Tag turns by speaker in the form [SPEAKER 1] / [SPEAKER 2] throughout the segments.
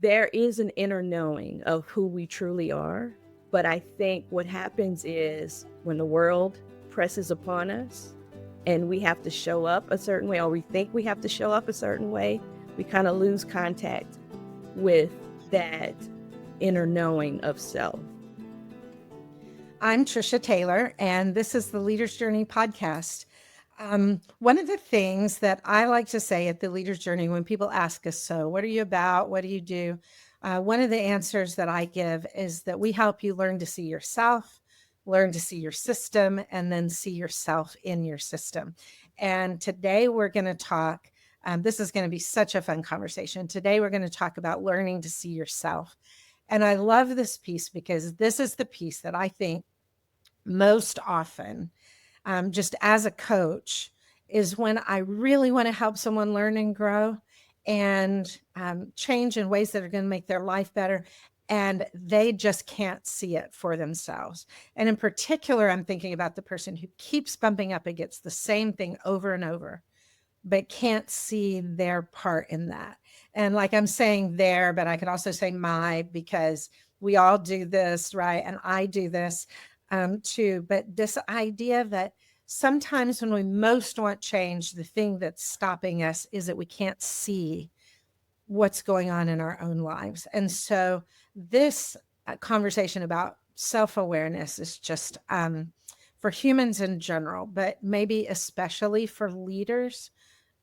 [SPEAKER 1] there is an inner knowing of who we truly are. But I think what happens is when the world presses upon us and we have to show up a certain way, or we think we have to show up a certain way, we kind of lose contact with that inner knowing of self.
[SPEAKER 2] I'm Trisha Taylor, and this is the Leader's Journey podcast. One of the things that I like to say at the Leader's Journey when people ask us, so what are you about? What do you do? One of the answers that I give is that we help you learn to see yourself, learn to see your system, and then see yourself in your system. And today we're going to talk. This is going to be such a fun conversation. Today we're going to talk about learning to see yourself. And I love this piece because this is the piece that I think most often, just as a coach, is when I really want to help someone learn and grow and change in ways that are going to make their life better. And they just can't see it for themselves. And in particular, I'm thinking about the person who keeps bumping up against the same thing over and over, but can't see their part in that. And like I'm saying there, but I could also say my, because we all do this, right? And I do this too. But this idea that sometimes when we most want change, the thing that's stopping us is that we can't see what's going on in our own lives. And so this conversation about self-awareness is just for humans in general, but maybe especially for leaders.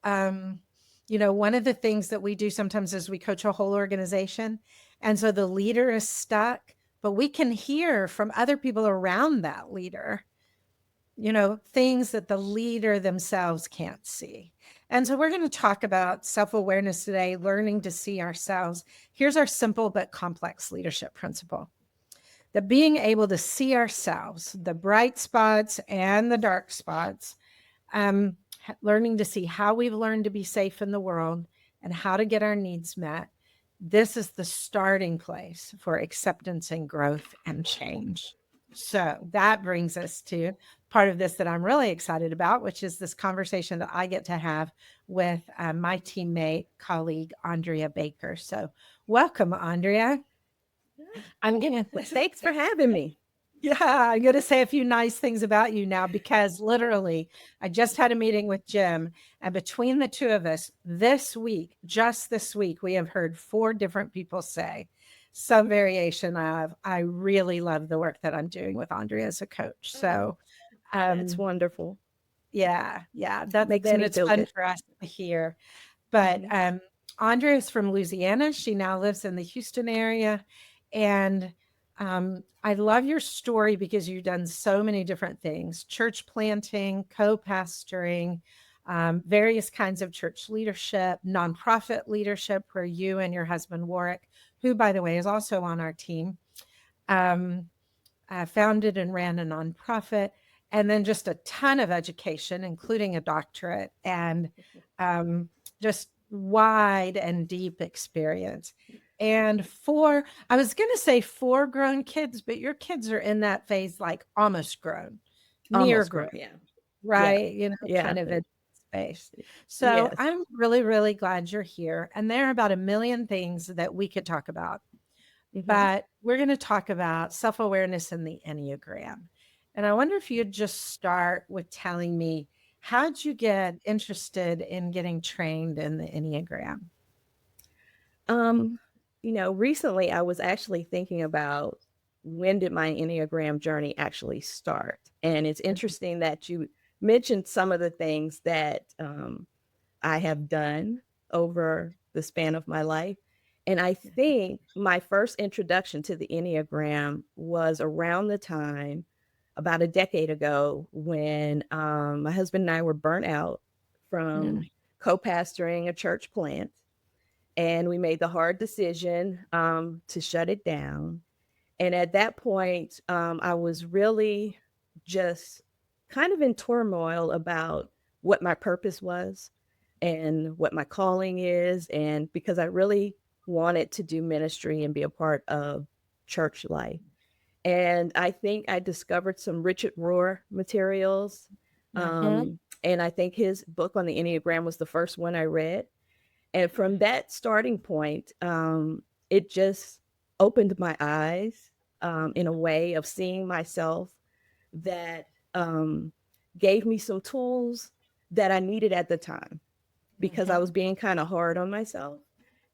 [SPEAKER 2] One of the things that we do sometimes is we coach a whole organization. And so the leader is stuck, but we can hear from other people around that leader, things that the leader themselves can't see. And so we're going to talk about self-awareness today, learning to see ourselves. Here's our simple but complex leadership principle: that being able to see ourselves, the bright spots and the dark spots, learning to see how we've learned to be safe in the world and how to get our needs met. This is the starting place for acceptance and growth and change. So that brings us to part of this that I'm really excited about, which is this conversation that I get to have with my teammate, colleague, Aundrea Baker. So welcome, Aundrea. I'm going to
[SPEAKER 1] Thanks for having me.
[SPEAKER 2] Yeah, I'm going to say a few nice things about you now, because literally I just had a meeting with Jim, and between the two of us just this week, we have heard 4 different people say some variation of, I really love the work that I'm doing with Aundrea as a coach. So,
[SPEAKER 1] That's
[SPEAKER 2] um,
[SPEAKER 1] wonderful.
[SPEAKER 2] yeah,
[SPEAKER 1] Makes
[SPEAKER 2] then
[SPEAKER 1] me
[SPEAKER 2] it's
[SPEAKER 1] feel
[SPEAKER 2] fun
[SPEAKER 1] good.
[SPEAKER 2] for us to hear. But
[SPEAKER 1] Mhm.
[SPEAKER 2] Aundrea is from Louisiana. She now lives in the Houston area. And I love your story because you've done so many different things: church planting, co-pastoring, various kinds of church leadership, nonprofit leadership, where you and your husband, Warwick, who, by the way, is also on our team, um, founded and ran a nonprofit, and then just a ton of education, including a doctorate, and just wide and deep experience. And I was going to say 4 grown kids, but your kids are in that phase, like almost grown, near
[SPEAKER 1] Almost
[SPEAKER 2] grown,
[SPEAKER 1] grown. Yeah. Yeah.
[SPEAKER 2] right?
[SPEAKER 1] Yeah.
[SPEAKER 2] Kind of in space. So
[SPEAKER 1] Yes.
[SPEAKER 2] I'm really, really glad you're here. And there are about a million things that we could talk about,
[SPEAKER 1] Hmm.
[SPEAKER 2] but we're going to talk about self-awareness and the Enneagram. And I wonder if you'd just start with telling me, how'd you get interested in getting trained in the Enneagram?
[SPEAKER 1] Um, recently I was actually thinking about when did my Enneagram journey actually start? And it's interesting that you mentioned some of the things that I have done over the span of my life. And I think my first introduction to the Enneagram was around the time, about a decade ago, when my husband and I were burnt out from
[SPEAKER 2] Mm.
[SPEAKER 1] co pastoring a church plant. And we made the hard decision to shut it down. And at that point, I was really just kind of in turmoil about what my purpose was and what my calling is. And because I really wanted to do ministry and be a part of church life. And I think I discovered some Richard Rohr materials.
[SPEAKER 2] Mhm.
[SPEAKER 1] And I think his book on the Enneagram was the first one I read. And from that starting point, it just opened my eyes in a way of seeing myself that um, gave me some tools that I needed at the time because I
[SPEAKER 2] Mhm.
[SPEAKER 1] was being kind of hard on myself.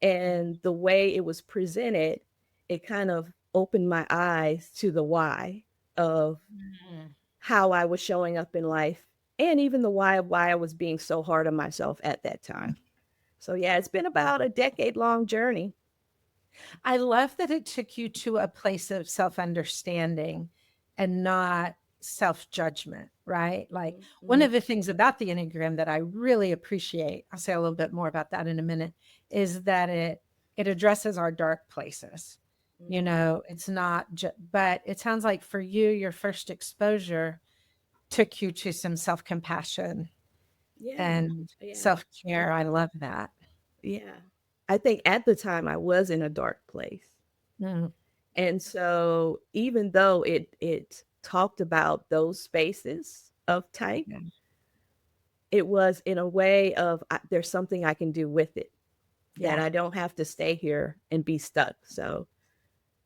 [SPEAKER 1] And the way it was presented, it kind of opened my eyes to the why of
[SPEAKER 2] Mhm.
[SPEAKER 1] how I was showing up in life and even the why of why I was being so hard on myself at that time. So, yeah, it's been about a decade long journey.
[SPEAKER 2] I love that it took you to a place of self-understanding and not self-judgment, right? Like one
[SPEAKER 1] Mm-hmm.
[SPEAKER 2] of the things about the Enneagram that I really appreciate, I'll say a little bit more about that in a minute, is that it addresses our dark places. You
[SPEAKER 1] Mm-hmm.
[SPEAKER 2] know, it's not just, but it sounds like for you, your first exposure took you to some self-compassion
[SPEAKER 1] Yeah.
[SPEAKER 2] and
[SPEAKER 1] Yeah. I,
[SPEAKER 2] self-care. I love that.
[SPEAKER 1] yeah. I think at the time I was in a dark place.
[SPEAKER 2] Mm,
[SPEAKER 1] And so even though it talked about those spaces of type,
[SPEAKER 2] yeah.
[SPEAKER 1] it was in a way of there's something I can do with it that
[SPEAKER 2] Yeah.
[SPEAKER 1] I don't have to stay here and be stuck. So,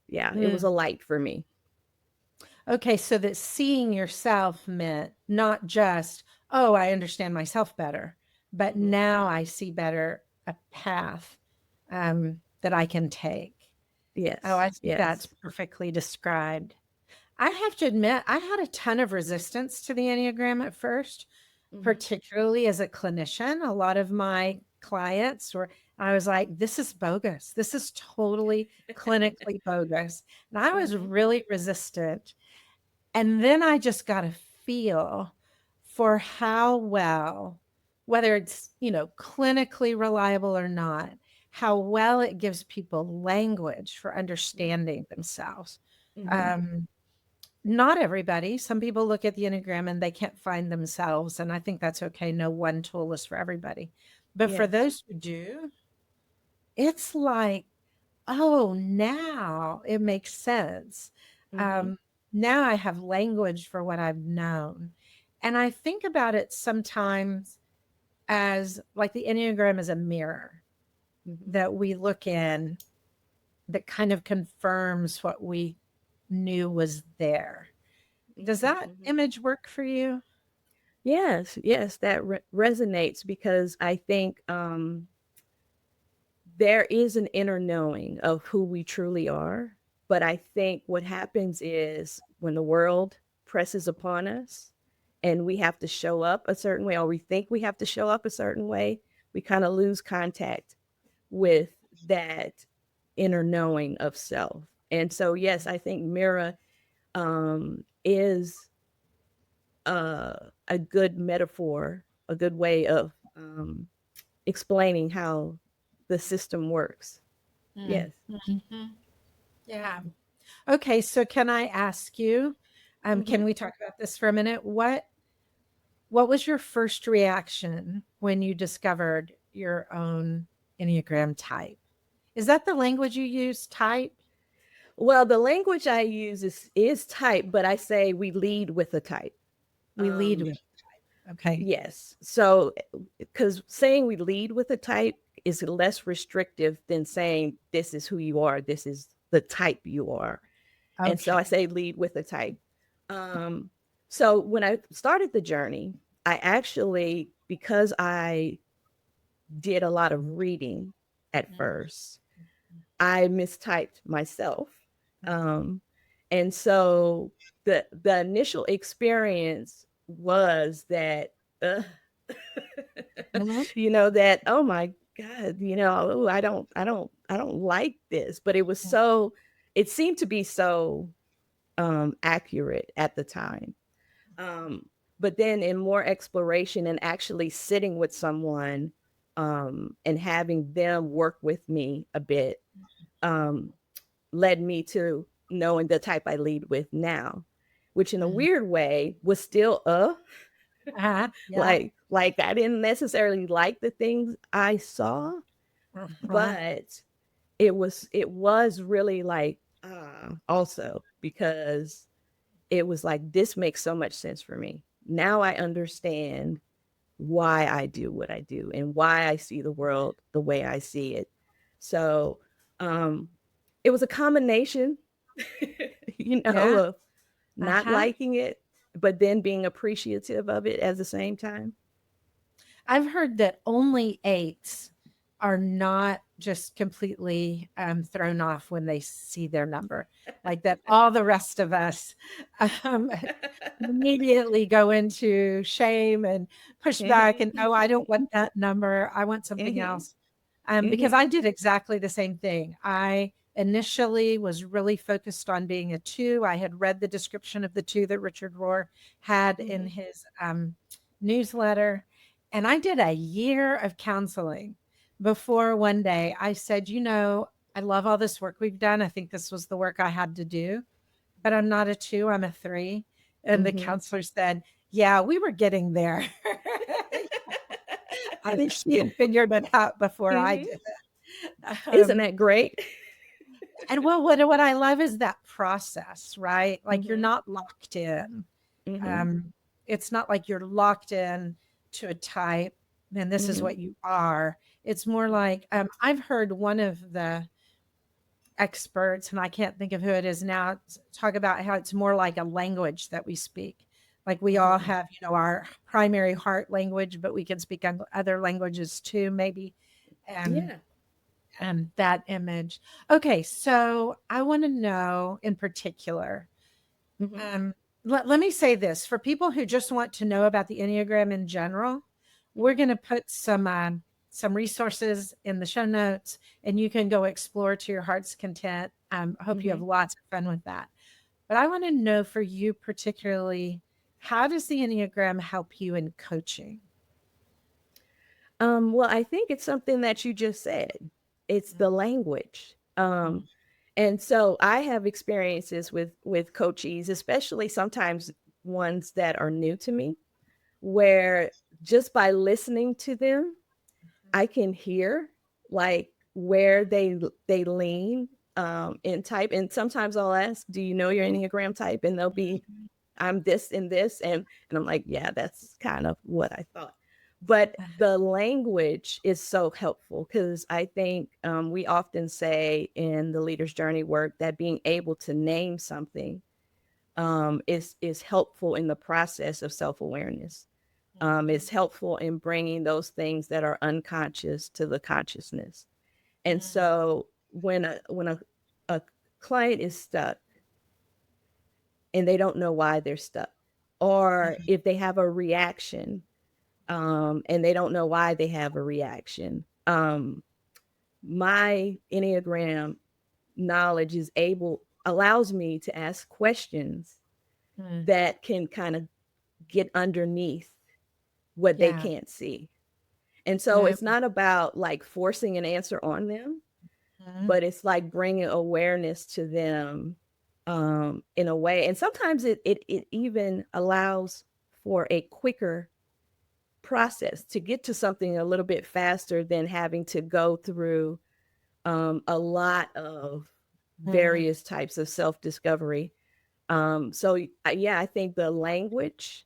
[SPEAKER 1] yeah, it was a
[SPEAKER 2] Mm.
[SPEAKER 1] light for me.
[SPEAKER 2] Okay, so that seeing yourself meant not just, oh, I understand myself better, but
[SPEAKER 1] Hmm.
[SPEAKER 2] now I see better a path that I can take. Oh,
[SPEAKER 1] Yes.
[SPEAKER 2] I think that's
[SPEAKER 1] Yes.
[SPEAKER 2] perfectly described. I have to admit, I had a ton of resistance to the Enneagram at first,
[SPEAKER 1] Hmm.
[SPEAKER 2] particularly as a clinician. A lot of my clients were, I was like, this is bogus. This is totally clinically bogus. And I was
[SPEAKER 1] Hmm.
[SPEAKER 2] really resistant. And then I just got a feel for how well, whether it's, clinically reliable or not, how well it gives people language for understanding themselves.
[SPEAKER 1] Hmm.
[SPEAKER 2] Um, Not everybody. Some people look at the Enneagram and they can't find themselves. And I think that's okay. No one tool is for everybody. But for
[SPEAKER 1] Yes.
[SPEAKER 2] those who do, it's like, oh, now it makes sense.
[SPEAKER 1] Hmm.
[SPEAKER 2] Um, Now I have language for what I've known. And I think about it sometimes as like the Enneagram is a mirror
[SPEAKER 1] Hmm.
[SPEAKER 2] that we look in that kind of confirms what we knew was there. Does that
[SPEAKER 1] Hmm.
[SPEAKER 2] image work for you?
[SPEAKER 1] Yes. Yes. That resonates because I think there is an inner knowing of who we truly are. But I think what happens is when the world presses upon us and we have to show up a certain way, or we think we have to show up a certain way, we kind of lose contact with that inner knowing of self. And so, yes, I think Mira is a good metaphor, a good way of explaining how the system works.
[SPEAKER 2] Mm.
[SPEAKER 1] Yes.
[SPEAKER 2] Mhm. Yeah. Okay, so can I ask you,
[SPEAKER 1] Hmm.
[SPEAKER 2] can we talk about this for a minute? What was your first reaction when you discovered your own Enneagram type? Is that the language you use, type?
[SPEAKER 1] Well, the language I use is type, but I say we lead with a type.
[SPEAKER 2] We lead
[SPEAKER 1] Um,
[SPEAKER 2] with okay.
[SPEAKER 1] yes. So, because saying we lead with a type is less restrictive than saying this is who you are, this is the type you are. And so I
[SPEAKER 2] Okay.
[SPEAKER 1] say lead with a type. Um, so when I started the journey, I actually, because I did a lot of reading at first, I mistyped myself. Um, and so the initial experience was that, uh,
[SPEAKER 2] Mhm.
[SPEAKER 1] that, oh my God, ooh, I don't like this. But it was so, it seemed to be so accurate at the time. Um, but then in more exploration and actually sitting with someone and having them work with me a bit, um, led me to knowing the type I lead with now, which in a
[SPEAKER 2] Mhm.
[SPEAKER 1] weird way was still
[SPEAKER 2] Yeah.
[SPEAKER 1] like I didn't necessarily like the things I saw,
[SPEAKER 2] Uh-huh.
[SPEAKER 1] but it was really like also because it was like this makes so much sense for me. Now I understand why I do what I do and why I see the world the way I see it. So it was a combination,
[SPEAKER 2] Yeah.
[SPEAKER 1] of not
[SPEAKER 2] Uh-huh.
[SPEAKER 1] liking it, but then being appreciative of it at the same time.
[SPEAKER 2] I've heard that only eights are not just completely thrown off when they see their number, like that all the rest of us um, immediately go into shame and push back and,
[SPEAKER 1] Mhm.
[SPEAKER 2] oh, I don't want that number. I want something
[SPEAKER 1] Mhm.
[SPEAKER 2] else. Because
[SPEAKER 1] Mhm.
[SPEAKER 2] I did exactly the same thing. I initially was really focused on being a two. I had read the description of the two that Richard Rohr had in
[SPEAKER 1] Mhm.
[SPEAKER 2] his newsletter. And I did a year of counseling before one day I said, I love all this work we've done. I think this was the work I had to do, but I'm not a two, I'm a three. And the
[SPEAKER 1] Mhm.
[SPEAKER 2] counselor said, yeah, we were getting there. I think she had figured it out before I
[SPEAKER 1] Mhm.
[SPEAKER 2] did.
[SPEAKER 1] Isn't
[SPEAKER 2] Um,
[SPEAKER 1] that great?
[SPEAKER 2] and what I love is that process, right? Like you're
[SPEAKER 1] Mhm.
[SPEAKER 2] not locked in.
[SPEAKER 1] Mhm.
[SPEAKER 2] Um, it's not like you're locked in to a type and this is
[SPEAKER 1] Mhm.
[SPEAKER 2] what you are. It's more
[SPEAKER 1] Mhm.
[SPEAKER 2] like I've heard one of the experts, and I can't think of who it is now, talk about how it's more like a language that we speak. Like we all
[SPEAKER 1] Mhm.
[SPEAKER 2] have, our primary heart language, but we can speak other languages too, maybe. And
[SPEAKER 1] Yeah.
[SPEAKER 2] that image. Okay, so I want to know in particular.
[SPEAKER 1] Mhm.
[SPEAKER 2] Um, let me say this for people who just want to know about the Enneagram in general, we're
[SPEAKER 1] Mhm.
[SPEAKER 2] going to put some resources in the show notes and you can go explore to your heart's content. I hope you have
[SPEAKER 1] Mhm.
[SPEAKER 2] lots of fun with that. But I want to know for you particularly, how does the Enneagram help you in coaching?
[SPEAKER 1] Well, I think it's something that you just said. It's the language.
[SPEAKER 2] Mhm.
[SPEAKER 1] And so I have experiences with coachees, especially sometimes ones that are new to me, where just by listening to them, I can hear like where they lean in type. And sometimes I'll ask, "Do you know your Enneagram type?" And they'll be, "I'm this and this," and I'm like, "Yeah, that's kind of what I thought." But the language is so helpful because I think we often say in the leader's journey work that being able to name something is helpful in the process of self awareness. Is helpful in bringing those things that are unconscious to the consciousness. And so when a client is stuck and they don't know why they're stuck, or if they have a reaction and they don't know why they have a reaction, my Enneagram knowledge is able allows me to ask questions
[SPEAKER 2] Mhm.
[SPEAKER 1] that can kind of get underneath what they
[SPEAKER 2] Yeah.
[SPEAKER 1] can't see. And so
[SPEAKER 2] Yeah.
[SPEAKER 1] it's not about like forcing an answer on them,
[SPEAKER 2] Mhm.
[SPEAKER 1] but it's like bringing awareness to them in a way. And sometimes it even allows for a quicker process to get to something a little bit faster than having to go through a lot of
[SPEAKER 2] Mhm.
[SPEAKER 1] various types of self discovery. So, yeah, I think the language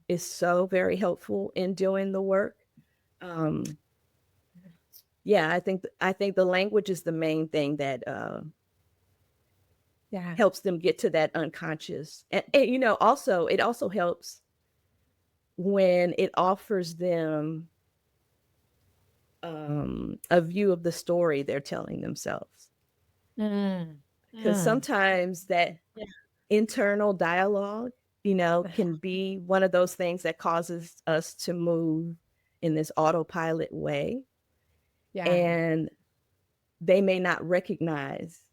[SPEAKER 1] is so very helpful in doing the work. Um, yeah, I think the language is the main thing that
[SPEAKER 2] Yeah.
[SPEAKER 1] helps them get to that unconscious. And also it also helps when it offers them a view of the story they're telling themselves.
[SPEAKER 2] Mm.
[SPEAKER 1] Because
[SPEAKER 2] Mm.
[SPEAKER 1] sometimes that
[SPEAKER 2] Yeah.
[SPEAKER 1] internal dialogue, can be one of those things that causes us to move in this autopilot way.
[SPEAKER 2] Yeah.
[SPEAKER 1] And they may not recognize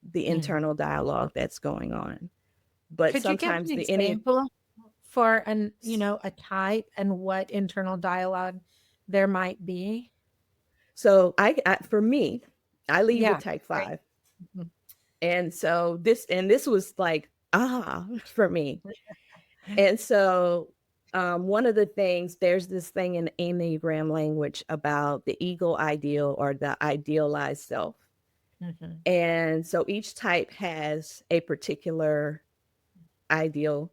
[SPEAKER 1] the
[SPEAKER 2] Mm.
[SPEAKER 1] internal dialogue that's going on. But
[SPEAKER 2] Could you give an
[SPEAKER 1] sometimes
[SPEAKER 2] example for a type and what internal dialogue there might be?
[SPEAKER 1] so for me, I lead with
[SPEAKER 2] Yeah.
[SPEAKER 1] type
[SPEAKER 2] Great.
[SPEAKER 1] 5.
[SPEAKER 2] Mhm.
[SPEAKER 1] And so this was like, for me. And so one of the things, there's this thing in Enneagram language about the ego ideal or the idealized self.
[SPEAKER 2] Mhm.
[SPEAKER 1] And so each type has a particular ideal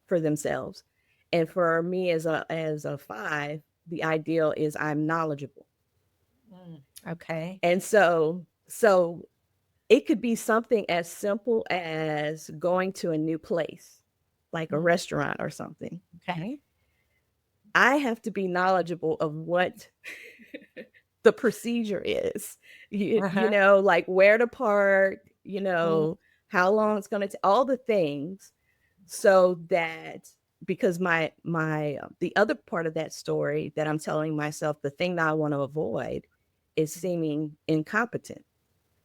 [SPEAKER 1] for themselves. And for me as a 5, the ideal is I'm knowledgeable.
[SPEAKER 2] Mm. Okay.
[SPEAKER 1] And so it could be something as simple as going to a new place, like a
[SPEAKER 2] Mm,
[SPEAKER 1] restaurant or something.
[SPEAKER 2] okay.
[SPEAKER 1] I have to be knowledgeable of what the procedure is.
[SPEAKER 2] Uh-huh.
[SPEAKER 1] Like where to park,
[SPEAKER 2] Mm,
[SPEAKER 1] how long it's going to take, all the things, so that, because my the other part of that story that I'm telling myself, the thing that I want to avoid is seeming incompetent.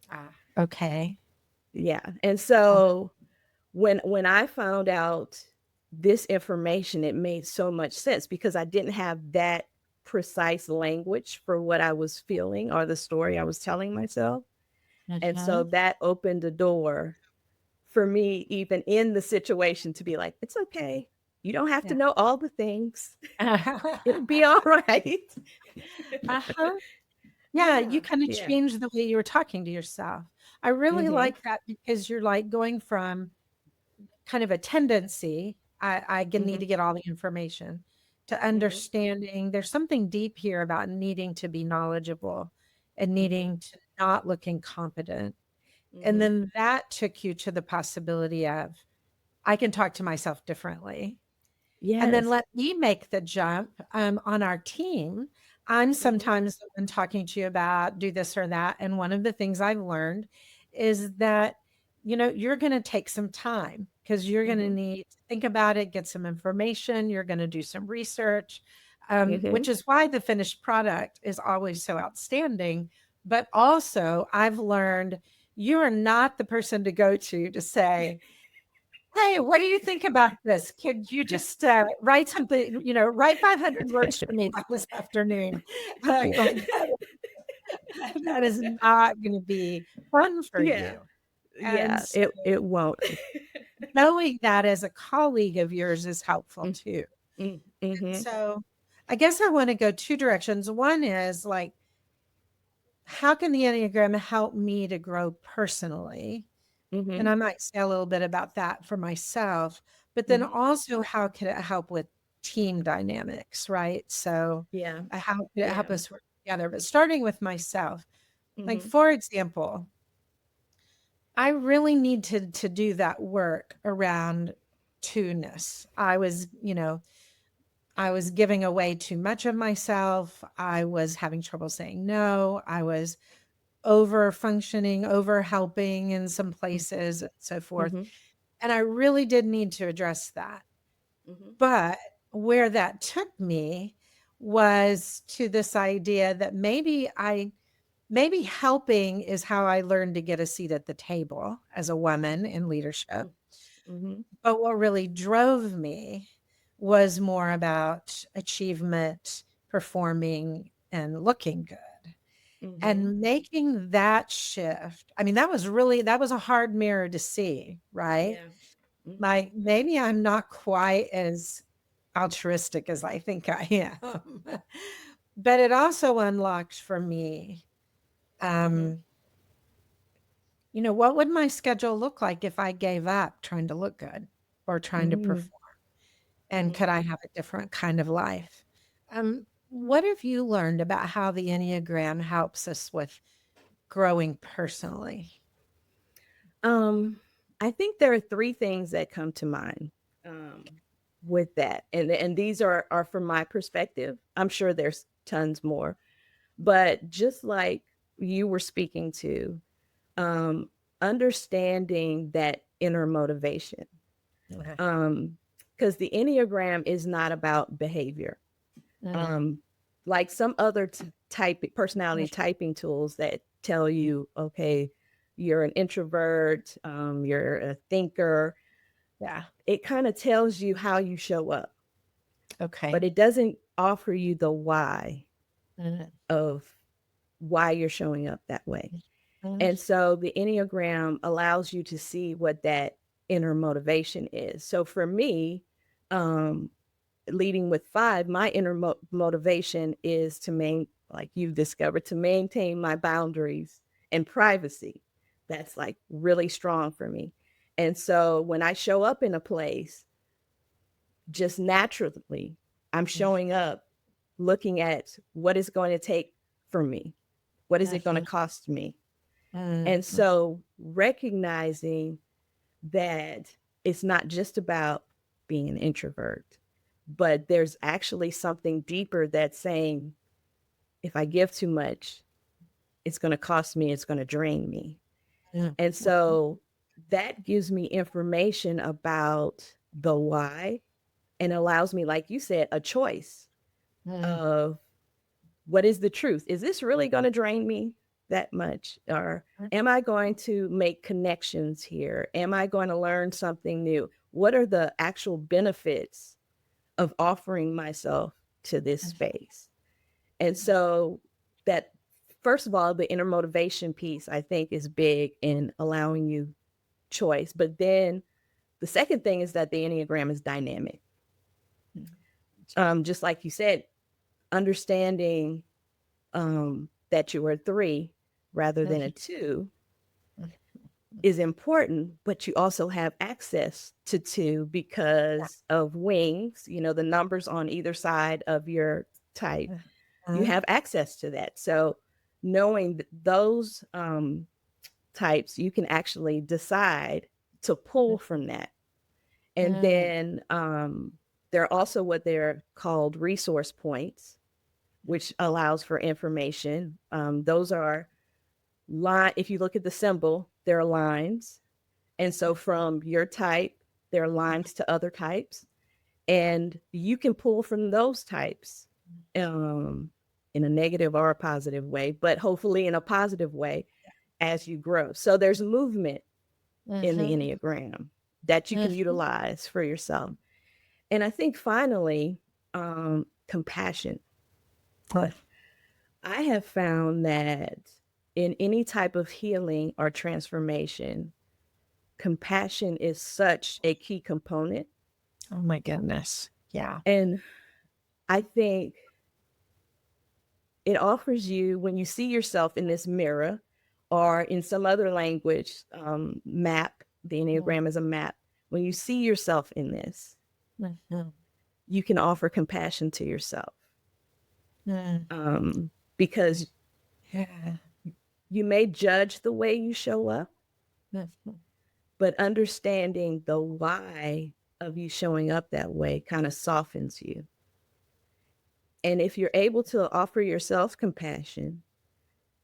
[SPEAKER 2] ah, okay.
[SPEAKER 1] Yeah. And
[SPEAKER 2] Uh,
[SPEAKER 1] so when I found out this information, it made so much sense because I didn't have that precise language for what I was feeling or the story I was telling myself. And so
[SPEAKER 2] mhm.
[SPEAKER 1] that opened the door for me, even in the situation, to be like, it's okay. You don't have to
[SPEAKER 2] Yeah.
[SPEAKER 1] know all the things. It'll be all right.
[SPEAKER 2] Uh-huh. Yeah, you
[SPEAKER 1] Yeah.
[SPEAKER 2] kinda
[SPEAKER 1] Yeah.
[SPEAKER 2] changed the way you were talking to yourself. I really
[SPEAKER 1] Mm-hmm.
[SPEAKER 2] like that because you're, like, going from kind of a tendency, need
[SPEAKER 1] Mm-hmm.
[SPEAKER 2] to get all the information, to
[SPEAKER 1] Mm-hmm.
[SPEAKER 2] understanding there's something deep here about needing to be knowledgeable and
[SPEAKER 1] Mm-hmm.
[SPEAKER 2] needing to not look incompetent. And
[SPEAKER 1] Mm-hmm.
[SPEAKER 2] then that took you to the possibility of, I can talk to myself differently. And then
[SPEAKER 1] Yes.
[SPEAKER 2] let me make the jump, on our team. I'm
[SPEAKER 1] Mm-hmm.
[SPEAKER 2] sometimes the one talking to you about do this or that, and one of the things I've learned is that, you're gonna take some time because 'cause you're gonna
[SPEAKER 1] Mm-hmm.
[SPEAKER 2] need to think about it, get some information, you're gonna do some research,
[SPEAKER 1] Mm-hmm.
[SPEAKER 2] which is why the finished product is always so outstanding, but also I've learned you are not the person to go to say, "Hey, what do you think about this? Could you just, write something, write 500 words for me like this afternoon?" Like, that is not gonna be fun for
[SPEAKER 1] Yeah.
[SPEAKER 2] you. And
[SPEAKER 1] Yeah.
[SPEAKER 2] so
[SPEAKER 1] It won't.
[SPEAKER 2] knowing that as a colleague of yours is helpful
[SPEAKER 1] Mm,
[SPEAKER 2] too.
[SPEAKER 1] mm-hmm.
[SPEAKER 2] So I guess I wanna go 2 directions. One is, like, how can the Enneagram help me to grow personally?
[SPEAKER 1] Mm-hmm.
[SPEAKER 2] And I might say a little bit about that for myself, but then
[SPEAKER 1] Mm-hmm.
[SPEAKER 2] also how could it help with team dynamics, right? So,
[SPEAKER 1] Yeah.
[SPEAKER 2] how could it
[SPEAKER 1] Yeah.
[SPEAKER 2] help us work together? But starting with myself, like
[SPEAKER 1] Mm-hmm.
[SPEAKER 2] for example, I really need to do that work around two-ness. I was giving away too much of myself. I was having trouble saying no. I was over functioning, over helping in some places, and so forth.
[SPEAKER 1] Mm-hmm.
[SPEAKER 2] And I really did need to address that.
[SPEAKER 1] Mm-hmm.
[SPEAKER 2] But where that took me was to this idea that maybe helping is how I learned to get a seat at the table as a woman in leadership.
[SPEAKER 1] Mm-hmm.
[SPEAKER 2] But what really drove me was more about achievement, performing, and looking good.
[SPEAKER 1] Mm-hmm.
[SPEAKER 2] And making that shift, I mean, that was a hard mirror to see, right?
[SPEAKER 1] Yeah. Mm-hmm.
[SPEAKER 2] Like, maybe I'm not quite as altruistic as I think I am. But it also unlocked for me,
[SPEAKER 1] Mm-hmm.
[SPEAKER 2] um, what would my schedule look like if I gave up trying to look good or trying to
[SPEAKER 1] Mm-hmm.
[SPEAKER 2] perform? And
[SPEAKER 1] Mm-hmm.
[SPEAKER 2] could I have a different kind of life? What have you learned about how the Enneagram helps us with growing personally?
[SPEAKER 1] Um, I think there are three things that come to mind um, with that, and these are from my perspective. I'm sure there's tons more, but just like you were speaking to, um, understanding that inner motivation,
[SPEAKER 2] Okay.
[SPEAKER 1] um, because the Enneagram is not about behavior.
[SPEAKER 2] Mm,
[SPEAKER 1] Um, like some other type personality typing tools that tell you, okay, you're an introvert, you're a thinker.
[SPEAKER 2] yeah.
[SPEAKER 1] It kind of tells you how you show up, but
[SPEAKER 2] Okay.
[SPEAKER 1] it doesn't offer you the why
[SPEAKER 2] Mm,
[SPEAKER 1] of why you're showing up that way.
[SPEAKER 2] mm,
[SPEAKER 1] And so the Enneagram allows you to see what that inner motivation is. So for me, um, leading with five, my inner motivation is to like you've discovered, to maintain my boundaries and privacy. That's like really strong for me. And so when I show up in a place, just naturally, I'm showing up looking at what is going to take for me. What is it going to
[SPEAKER 2] mhm,
[SPEAKER 1] cost me? And
[SPEAKER 2] Mm-hmm.
[SPEAKER 1] so recognizing that it's not just about being an introvert, but there's actually something deeper that's saying, if I give too much, it's going to cost me, it's going to drain me. And so that gives me information about the why and allows me, like you said, a choice of what is the truth. Is this really going to drain me that much? Or am I going to make connections here? Am I going to learn something new? What are the actual benefits of offering myself to this space? And so that, first of all, the inner motivation piece, I think, is big in allowing you choice. But then the second thing is that the Enneagram is dynamic. Just like you said, understanding that you are a 3 rather than a 2 is important, but you also have access to 2 because of wings, the numbers on either side of your type. You have access to that. So knowing those types, you can actually decide to pull from that. And then there are also what they're called resource points, which allows for information. Those are if you look at the symbol, there are lines. And so from your type, there are lines to other types. And you can pull from those types in a negative or a positive way, but hopefully in a positive way as you grow. So there's movement in the Enneagram that you can utilize for yourself. And I think finally, compassion. I have found that in any type of healing or transformation, compassion is such a key component.
[SPEAKER 2] Oh my goodness. Yeah.
[SPEAKER 1] And I think it offers you, when you see yourself in this mirror or in some other language, map, the Enneagram is a map. When you see yourself in this, you can offer compassion to yourself. Because
[SPEAKER 2] Yeah.
[SPEAKER 1] you may judge the way you show up, but understanding the why of you showing up that way kind of softens you. And if you're able to offer yourself compassion,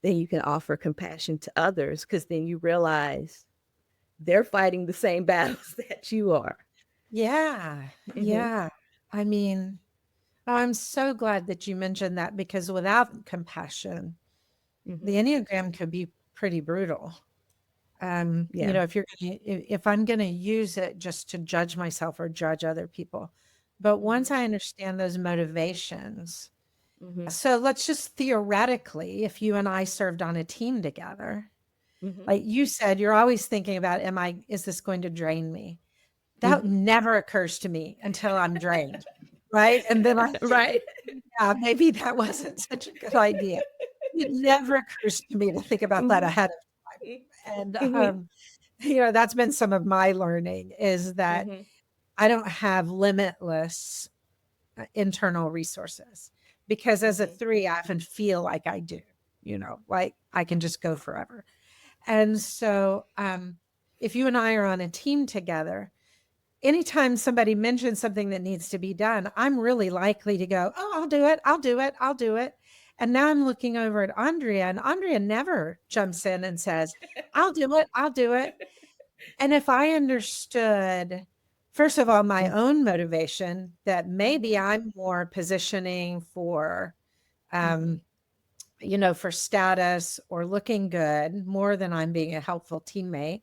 [SPEAKER 1] then you can offer compassion to others, because then you realize they're fighting the same battles that you are.
[SPEAKER 2] Yeah.
[SPEAKER 1] Mm-hmm.
[SPEAKER 2] Yeah. I mean, I'm so glad that you mentioned that because without compassion, the
[SPEAKER 1] Mm-hmm.
[SPEAKER 2] Enneagram could be pretty brutal.
[SPEAKER 1] Yeah.
[SPEAKER 2] If I'm gonna use it just to judge myself or judge other people. But
[SPEAKER 1] Mm-hmm.
[SPEAKER 2] once I understand those motivations,
[SPEAKER 1] Mm-hmm.
[SPEAKER 2] so let's just theoretically, if you and I served on a team together,
[SPEAKER 1] Mm-hmm.
[SPEAKER 2] like you said, you're always thinking about, is this going to drain me? That
[SPEAKER 1] Mm-hmm.
[SPEAKER 2] never occurs to me until I'm drained, right? And then I think,
[SPEAKER 1] Right.
[SPEAKER 2] yeah, maybe that wasn't such a good idea. It never occurs to me to think about that
[SPEAKER 1] Mm-hmm.
[SPEAKER 2] ahead of time. And,
[SPEAKER 1] Mm-hmm.
[SPEAKER 2] that's been some of my learning is that
[SPEAKER 1] Mm-hmm.
[SPEAKER 2] I don't have limitless internal resources because as a
[SPEAKER 1] Mm-hmm.
[SPEAKER 2] 3, I often feel like I do, like I can just go forever. And so, if you and I are on a team together, anytime somebody mentions something that needs to be done, I'm really likely to go, "Oh, I'll do it. I'll do it. I'll do it." And now I'm looking over at Aundrea, and Aundrea never jumps in and says, "I'll do it. I'll do it." And if I understood, first of all, my own motivation, that maybe I'm more positioning for,
[SPEAKER 1] Mm-hmm.
[SPEAKER 2] um, for status or looking good more than I'm being a helpful teammate.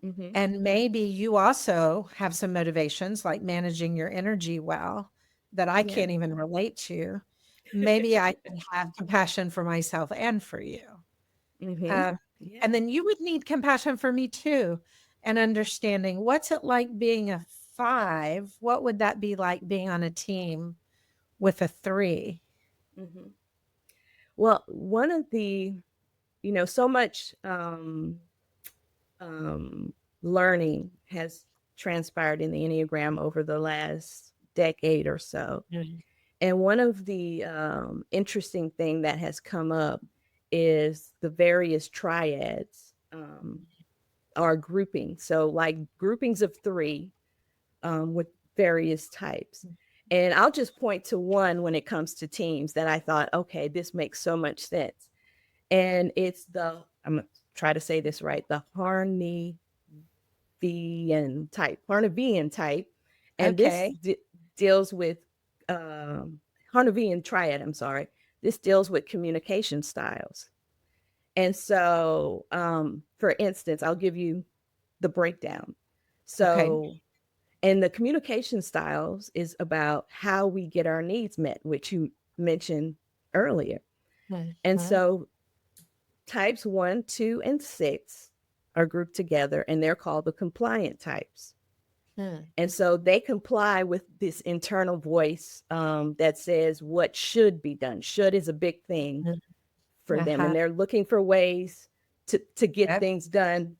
[SPEAKER 1] Mm-hmm.
[SPEAKER 2] And maybe you also have some motivations like managing your energy well that I
[SPEAKER 1] Yeah.
[SPEAKER 2] can't even relate to. Maybe I can have compassion for myself and for you.
[SPEAKER 1] Mm-hmm.
[SPEAKER 2] Uh,
[SPEAKER 1] Yeah.
[SPEAKER 2] and then you would need compassion for me too, and understanding what's it like being a 5? What would that be like being on a team with a 3?
[SPEAKER 1] Mm-hmm. Well, one of the, so much um, learning has transpired in the Enneagram over the last decade or so.
[SPEAKER 2] Mhm.
[SPEAKER 1] And one of the interesting thing that has come up is the various triads, are grouping. So, like groupings of three, with various types. And I'll just point to one when it comes to teams that I thought, okay, this makes so much sense. And it's I'm going to try to say this right, the Harnavian type. And this
[SPEAKER 2] Okay.
[SPEAKER 1] deals with Harnavian triad, I'm sorry. This deals with communication styles. And so, for instance, I'll give you the breakdown.
[SPEAKER 2] Okay.
[SPEAKER 1] So, and the communication styles is about how we get our needs met, which you mentioned earlier. And
[SPEAKER 2] Mhm.
[SPEAKER 1] so, types one, two, and six are grouped together, and they're called the compliant types.
[SPEAKER 2] Mm.
[SPEAKER 1] And so they comply with this internal voice, that says what should be done. Should is a big thing
[SPEAKER 2] Mm.
[SPEAKER 1] for them, and
[SPEAKER 2] Uh-huh.
[SPEAKER 1] they're looking for ways to get
[SPEAKER 2] Yep.
[SPEAKER 1] things done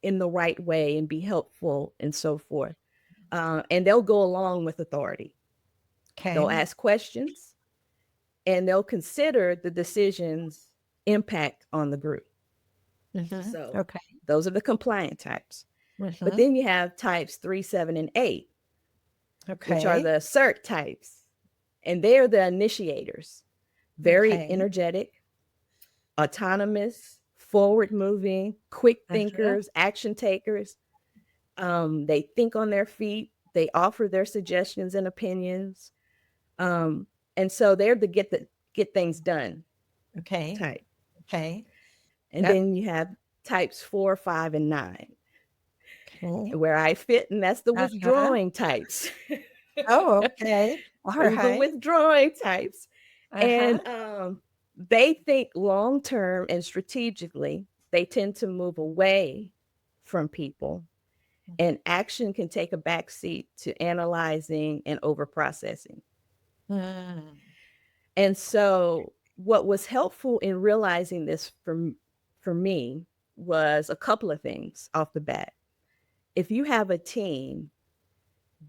[SPEAKER 1] in the right way and be helpful and so forth. And they'll go along with authority.
[SPEAKER 2] Okay.
[SPEAKER 1] They'll ask questions and they'll consider the decision's impact on the group.
[SPEAKER 2] Mhm.
[SPEAKER 1] So
[SPEAKER 2] Okay.
[SPEAKER 1] those are the compliant types. But
[SPEAKER 2] Mhm.
[SPEAKER 1] then you have types 3, 7, and 8, which are
[SPEAKER 2] Okay.
[SPEAKER 1] the assert types. And they are the initiators, very
[SPEAKER 2] Okay.
[SPEAKER 1] energetic, autonomous, forward moving, quick
[SPEAKER 2] Uh-huh.
[SPEAKER 1] thinkers, action takers. They think on their feet, they offer their suggestions and opinions. Um, and so they're get things done
[SPEAKER 2] Okay.
[SPEAKER 1] type.
[SPEAKER 2] Okay.
[SPEAKER 1] And
[SPEAKER 2] Yep.
[SPEAKER 1] then you have types 4, 5, and 9,
[SPEAKER 2] Okay.
[SPEAKER 1] where I fit, and that's the
[SPEAKER 2] Uh-huh.
[SPEAKER 1] withdrawing types.
[SPEAKER 2] Oh, okay. All
[SPEAKER 1] The
[SPEAKER 2] right.
[SPEAKER 1] withdrawing types.
[SPEAKER 2] Uh-huh.
[SPEAKER 1] And they think long term and strategically. They tend to move away from people, and action can take a backseat to analyzing and over processing.
[SPEAKER 2] Mm.
[SPEAKER 1] And so, what was helpful in realizing this for me was a couple of things off the bat. If you have a team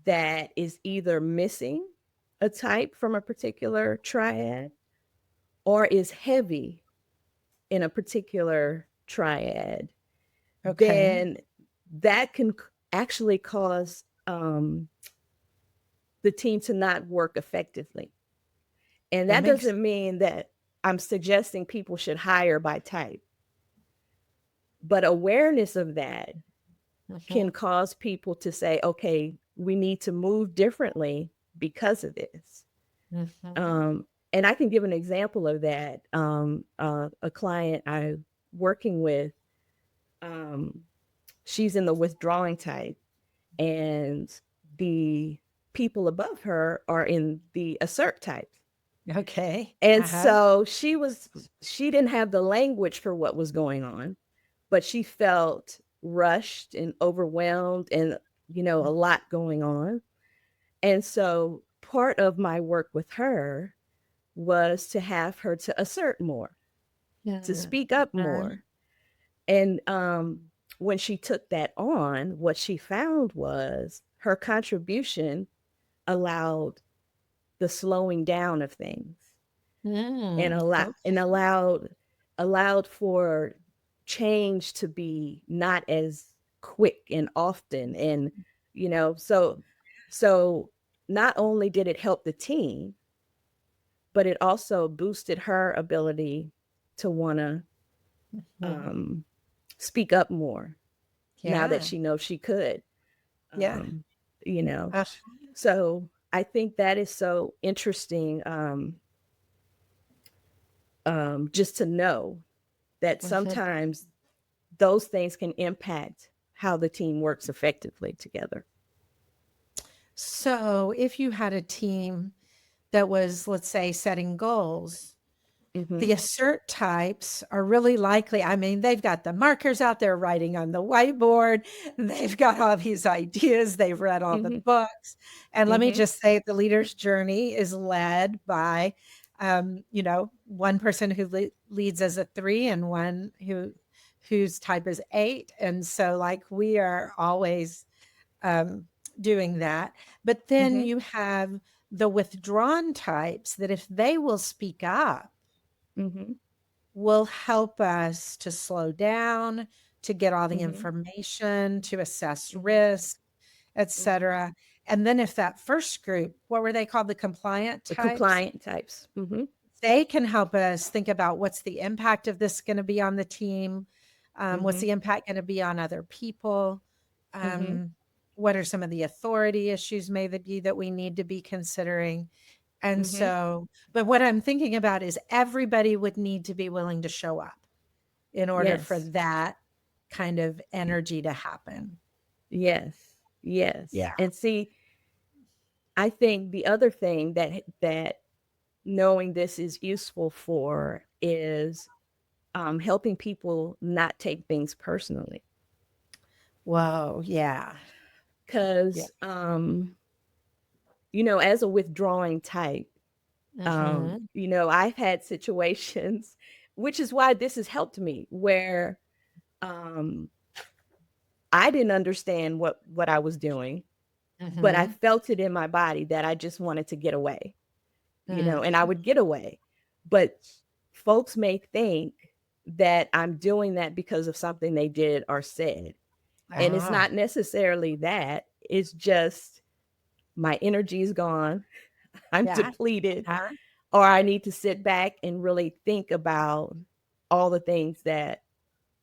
[SPEAKER 1] that is either missing a type from a particular triad or is heavy in a particular triad,
[SPEAKER 2] Okay.
[SPEAKER 1] then that can actually cause the team to not work effectively. And
[SPEAKER 2] That
[SPEAKER 1] that
[SPEAKER 2] makes
[SPEAKER 1] doesn't mean that I'm suggesting people should hire by type, but awareness of that can
[SPEAKER 2] Mhm.
[SPEAKER 1] cause people to say, okay, we need to move differently because of this.
[SPEAKER 2] Mhm.
[SPEAKER 1] And I can give an example of that. A client I'm working with, um, she's in the withdrawing type, and the people above her are in the assert type.
[SPEAKER 2] Okay.
[SPEAKER 1] And
[SPEAKER 2] Uh-huh.
[SPEAKER 1] so she didn't have the language for what was going on, but she felt rushed and overwhelmed and, a lot going on. And so part of my work with her was to have her to assert more, to
[SPEAKER 2] Yeah.
[SPEAKER 1] speak up
[SPEAKER 2] Uh,
[SPEAKER 1] more. And when she took that on, what she found was her contribution allowed the slowing down of things, and
[SPEAKER 2] okay.
[SPEAKER 1] allowed for change to be not as quick and often. And so not only did it help the team, but it also boosted her ability to want to
[SPEAKER 2] Mhm.
[SPEAKER 1] um, speak up more now that
[SPEAKER 2] Yeah.
[SPEAKER 1] she knows she could.
[SPEAKER 2] Yeah.
[SPEAKER 1] Um, you know,
[SPEAKER 2] Uh,
[SPEAKER 1] so I think that is so interesting, just to know that
[SPEAKER 2] mhm.
[SPEAKER 1] sometimes those things can impact how the team works effectively together.
[SPEAKER 2] So, if you had a team that was, let's say, setting goals,
[SPEAKER 1] Mm-hmm.
[SPEAKER 2] the assert types are really likely. I mean, they've got the markers out there writing on the whiteboard. They've got all these ideas. They've read all the
[SPEAKER 1] Mm-hmm.
[SPEAKER 2] books. And let me
[SPEAKER 1] Mm-hmm.
[SPEAKER 2] just say, the leader's journey is led by, one person who leads as a 3 and one whose type is 8. And so, like, we are always um, doing that. But then
[SPEAKER 1] Mm-hmm.
[SPEAKER 2] you have the withdrawn types that if they will speak up,
[SPEAKER 1] Mm-hmm.
[SPEAKER 2] will help us to slow down, to get all the
[SPEAKER 1] Mhm.
[SPEAKER 2] information, to assess
[SPEAKER 1] Mhm.
[SPEAKER 2] risk,
[SPEAKER 1] Mhm.
[SPEAKER 2] etc. And then if that first group, what were they called? The compliant
[SPEAKER 1] The
[SPEAKER 2] types?
[SPEAKER 1] compliant types. Mhm.
[SPEAKER 2] They can help us think about what's the impact of this going to be on the team? What's
[SPEAKER 1] Mhm.
[SPEAKER 2] the impact going to be on other people?
[SPEAKER 1] Mhm.
[SPEAKER 2] Um, what are some of the authority issues may that be that we need to be considering? And
[SPEAKER 1] Mhm.
[SPEAKER 2] so, but what I'm thinking about is everybody would need to be willing to show up in order for
[SPEAKER 1] Yes.
[SPEAKER 2] that kind of energy to happen.
[SPEAKER 1] Yes. Yes.
[SPEAKER 2] Yeah.
[SPEAKER 1] And see, I think the other thing that knowing this is useful for is helping people not take things personally.
[SPEAKER 2] Whoa. Yeah. Yeah.
[SPEAKER 1] Because, as a withdrawing type,
[SPEAKER 2] Mm-hmm.
[SPEAKER 1] I've had situations, which is why this has helped me, where um, I didn't understand what I was doing, but I
[SPEAKER 2] Mm-hmm.
[SPEAKER 1] felt it in my body that I just wanted to get away,
[SPEAKER 2] Mm.
[SPEAKER 1] and I would get away. But folks may think that I'm doing that because of something they did or said. And it's
[SPEAKER 2] Ah.
[SPEAKER 1] not necessarily that, it's just my energy is gone. I'm
[SPEAKER 2] Yeah.
[SPEAKER 1] depleted,
[SPEAKER 2] Huh?
[SPEAKER 1] or I need to sit back and really think about all the things that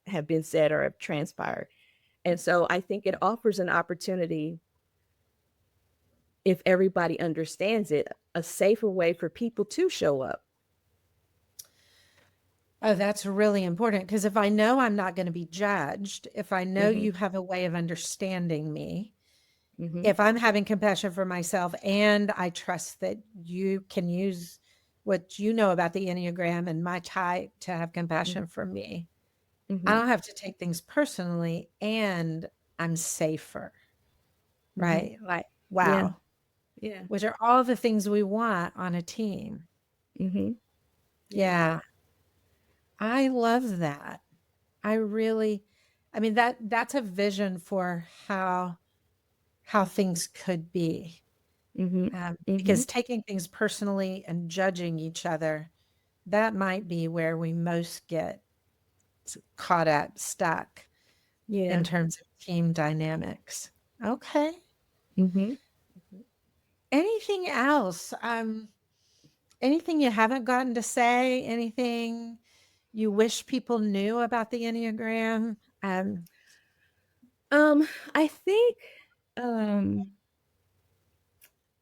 [SPEAKER 1] have been said or have transpired. And so I think it offers an opportunity, if everybody understands it, a safer way for people to show up.
[SPEAKER 2] Oh, that's really important because if I know I'm not going to be judged, if I know
[SPEAKER 1] Mhm.
[SPEAKER 2] you have a way of understanding me,
[SPEAKER 1] Mhm.
[SPEAKER 2] if I'm having compassion for myself and I trust that you can use what you know about the Enneagram and my type to have
[SPEAKER 1] Mhm.
[SPEAKER 2] compassion for me, I
[SPEAKER 1] Mhm.
[SPEAKER 2] don't have to take things personally and I'm safer,
[SPEAKER 1] Mhm.
[SPEAKER 2] right? Like,
[SPEAKER 1] Yeah.
[SPEAKER 2] wow,
[SPEAKER 1] Yeah.
[SPEAKER 2] which are all the things we want on a team.
[SPEAKER 1] Mhm. Yeah.
[SPEAKER 2] Yeah, I love that. I really, I mean that's a vision for how things could be.
[SPEAKER 1] Mhm.
[SPEAKER 2] Because
[SPEAKER 1] Mhm.
[SPEAKER 2] taking things personally and judging each other, that might be where we most get caught up, stuck in
[SPEAKER 1] Yeah.
[SPEAKER 2] terms of team dynamics. Okay.
[SPEAKER 1] Mhm.
[SPEAKER 2] Anything else? Anything you haven't gotten to say? Anything you wish people knew about the Enneagram?
[SPEAKER 1] I think um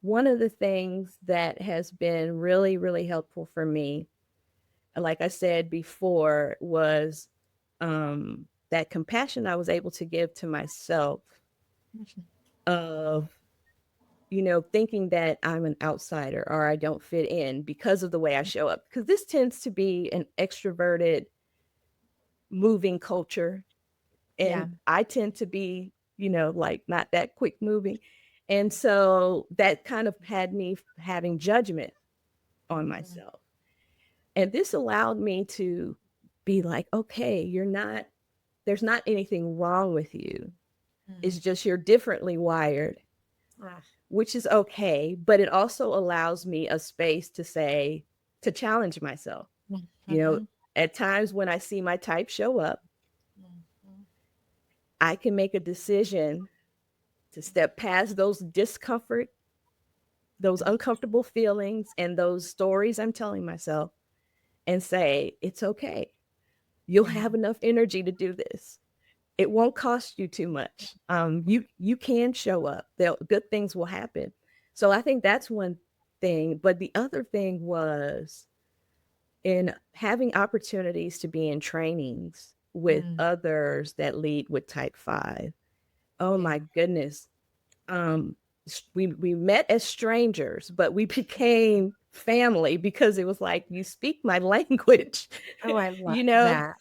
[SPEAKER 1] one of the things that has been really, really helpful for me, like I said before, was that compassion I was able to give to myself, of, thinking that I'm an outsider or I don't fit in because of the way I show up. Because this tends to be an extroverted, moving culture.
[SPEAKER 2] Yeah.
[SPEAKER 1] And I tend to be, like not that quick moving. And so that kind of had me having judgment on
[SPEAKER 2] Mm,
[SPEAKER 1] myself. And this allowed me to be like, okay, there's not anything wrong with you.
[SPEAKER 2] mm,
[SPEAKER 1] It's just you're differently wired,
[SPEAKER 2] ah,
[SPEAKER 1] which is okay. But it also allows me a space to challenge myself.
[SPEAKER 2] mm,
[SPEAKER 1] You know,
[SPEAKER 2] mhm,
[SPEAKER 1] at times when I see my type show up,
[SPEAKER 2] mm, mm,
[SPEAKER 1] I can make a decision to step past those
[SPEAKER 2] mm,
[SPEAKER 1] uncomfortable feelings, and those stories I'm telling myself, and say, it's okay. You'll have
[SPEAKER 2] mm,
[SPEAKER 1] enough energy to do this. It won't cost you too much. You can show up. Good things will happen. So I think that's one thing. But the other thing was in having opportunities to be in trainings with
[SPEAKER 2] mm.
[SPEAKER 1] others that lead with type 5. Oh
[SPEAKER 2] Yeah.
[SPEAKER 1] my goodness. Um, we met as strangers, but we became family because it was like, you speak my language.
[SPEAKER 2] Oh, I love
[SPEAKER 1] you know,
[SPEAKER 2] that.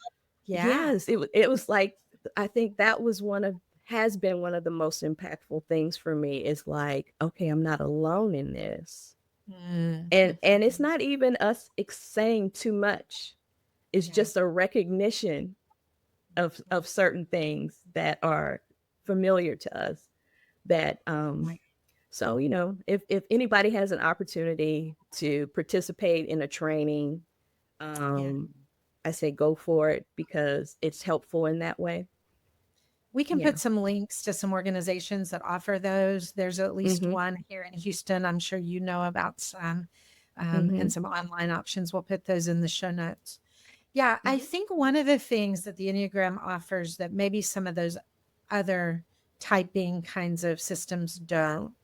[SPEAKER 2] Yeah.
[SPEAKER 1] Yes, it was like, I think that was has been one of the most impactful things for me, is like, okay, I'm not alone in this.
[SPEAKER 2] Mm,
[SPEAKER 1] And it's
[SPEAKER 2] mhm.
[SPEAKER 1] not even us saying too much. It's
[SPEAKER 2] Yeah.
[SPEAKER 1] just a recognition
[SPEAKER 2] Mhm.
[SPEAKER 1] of certain things that are familiar to us, that
[SPEAKER 2] Right.
[SPEAKER 1] so, if anybody has an opportunity to participate in a training,
[SPEAKER 2] Yeah.
[SPEAKER 1] um I say go for it because it's helpful in that way.
[SPEAKER 2] We can
[SPEAKER 1] Yeah.
[SPEAKER 2] put some links to some organizations that offer those. There's at least
[SPEAKER 1] Mm-hmm.
[SPEAKER 2] one here in Houston. I'm sure you know about some,
[SPEAKER 1] Mm-hmm.
[SPEAKER 2] and some online options. We'll put those in the show notes. Yeah, I
[SPEAKER 1] Mm-hmm.
[SPEAKER 2] think one of the things that the Enneagram offers that maybe some of those other typing kinds of systems don't,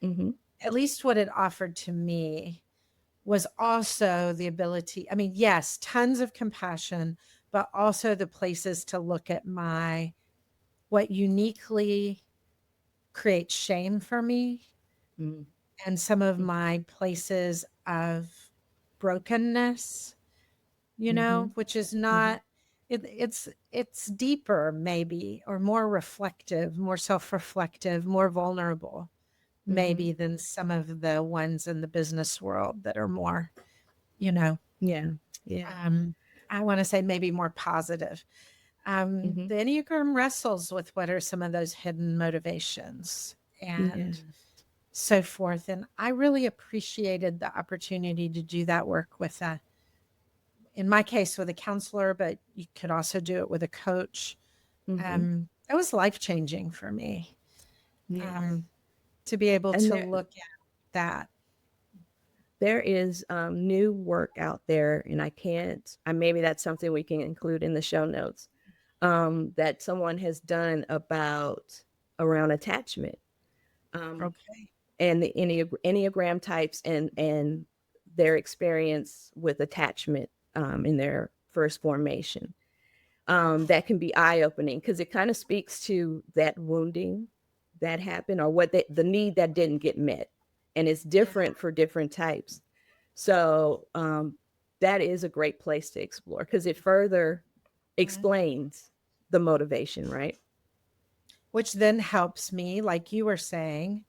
[SPEAKER 1] Mm-hmm.
[SPEAKER 2] at least what it offered to me, was also the ability, I mean, yes, tons of compassion, but also the places to look at what uniquely creates shame for me and some of my places of brokenness,
[SPEAKER 1] Mm-hmm.
[SPEAKER 2] which is
[SPEAKER 1] Mm-hmm.
[SPEAKER 2] not it's deeper maybe, or more reflective, more self-reflective, more vulnerable
[SPEAKER 1] Mm-hmm.
[SPEAKER 2] maybe than some of the ones in the business world that are more, you know,
[SPEAKER 1] Yeah. Yeah.
[SPEAKER 2] um, I want to say maybe more positive.
[SPEAKER 1] Mm-hmm.
[SPEAKER 2] The Enneagram wrestles with what are some of those hidden motivations
[SPEAKER 1] Yeah.
[SPEAKER 2] and so forth. And I really appreciated the opportunity to do that work with in my case, with a counselor, but you could also do it with a coach.
[SPEAKER 1] Mm-hmm.
[SPEAKER 2] It was life changing for me,
[SPEAKER 1] Yeah.
[SPEAKER 2] um, to be able
[SPEAKER 1] And
[SPEAKER 2] to
[SPEAKER 1] there
[SPEAKER 2] look at that.
[SPEAKER 1] there is new work out there, and I can't. Maybe that's something we can include in the show notes. That someone has done about around attachment, um,
[SPEAKER 2] Okay.
[SPEAKER 1] and the Enneagram types and their experience with attachment in their first formation. That can be eye opening because it kind of speaks to that wounding that happened or the need that didn't get met. And it's
[SPEAKER 2] Yeah.
[SPEAKER 1] different for different types. So that is a great place to explore because it further
[SPEAKER 2] Mhm.
[SPEAKER 1] explains the motivation, right?
[SPEAKER 2] Which then helps me, like you were saying,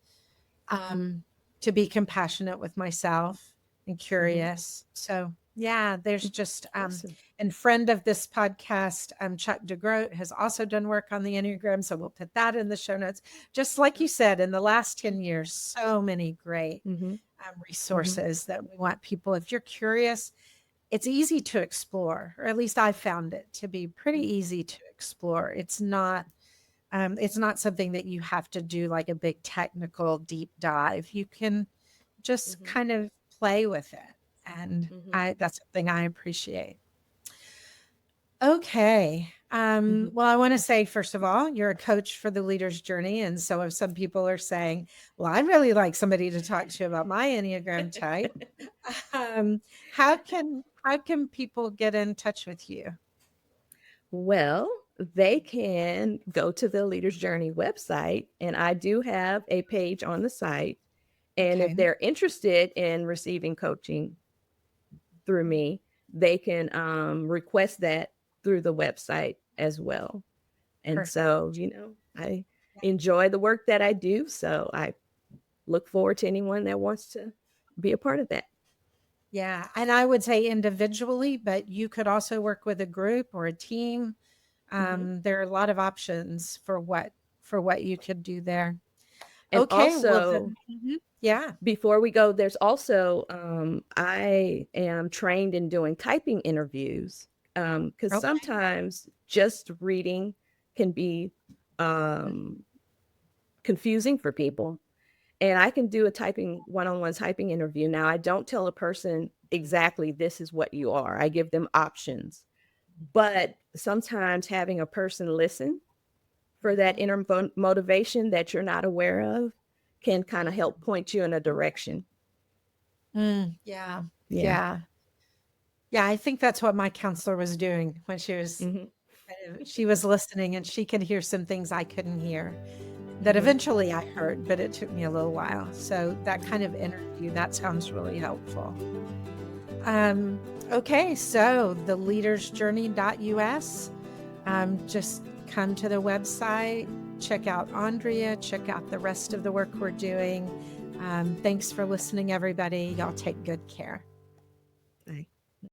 [SPEAKER 2] to be compassionate with myself and
[SPEAKER 1] Mm-hmm.
[SPEAKER 2] curious. So yeah, there's just
[SPEAKER 1] Awesome.
[SPEAKER 2] and friend of this podcast, Chuck DeGroat, has also done work on the Enneagram. So we'll put that in the show notes. Just like you said, in the last 10 years, so many great
[SPEAKER 1] Mm-hmm. Mm-hmm.
[SPEAKER 2] resources that we want people, if you're curious, it's easy to explore, or at least I found it to be pretty easy to explore. It's not something that you have to do like a big technical deep dive. You can just
[SPEAKER 1] Mm-hmm.
[SPEAKER 2] kind of play with it. And
[SPEAKER 1] Mm-hmm.
[SPEAKER 2] that's something I appreciate. Okay.
[SPEAKER 1] Mm-hmm.
[SPEAKER 2] Well, I want to say, first of all, you're a coach for the leader's journey. And so if some people are saying, well, I'd really like somebody to talk to about my Enneagram type, um, how can people get in touch with you?
[SPEAKER 1] Well, they can go to the Leader's Journey website, and I do have a page on the site. And if
[SPEAKER 2] Okay.
[SPEAKER 1] they're interested in receiving coaching through me, they can request that through the website as well. And so,
[SPEAKER 2] Perfect.
[SPEAKER 1] I enjoy the work that I do. So I look forward to anyone that wants to be a part of that.
[SPEAKER 2] Yeah, and I would say individually, but you could also work with a group or a team.
[SPEAKER 1] Mm-hmm.
[SPEAKER 2] There are a lot of options for what you could do there.
[SPEAKER 1] And
[SPEAKER 2] Okay, well
[SPEAKER 1] also,
[SPEAKER 2] then, yeah.
[SPEAKER 1] before we go, there's also I am trained in doing typing interviews because
[SPEAKER 2] Okay,
[SPEAKER 1] sometimes just reading can be um, confusing for people. And I can do a typing one-on-one typing interview. Now, I don't tell a person exactly this is what you are. I give them options. But sometimes having a person listen for that inner motivation that you're not aware of can kind of help point you in a direction.
[SPEAKER 2] Yeah,
[SPEAKER 1] Yeah.
[SPEAKER 2] yeah, yeah. I think that's what my counselor was doing when
[SPEAKER 1] Hmm.
[SPEAKER 2] she was listening, and she could hear some things I couldn't hear that
[SPEAKER 1] Hmm.
[SPEAKER 2] eventually I heard, but it took me a little while. So that kind of interview, that sounds really helpful. Um, okay, so the leadersjourney.us. Just come to the website, check out Aundrea, check out the rest of the work we're doing. Thanks for listening, everybody. Y'all take good care.
[SPEAKER 1] Bye.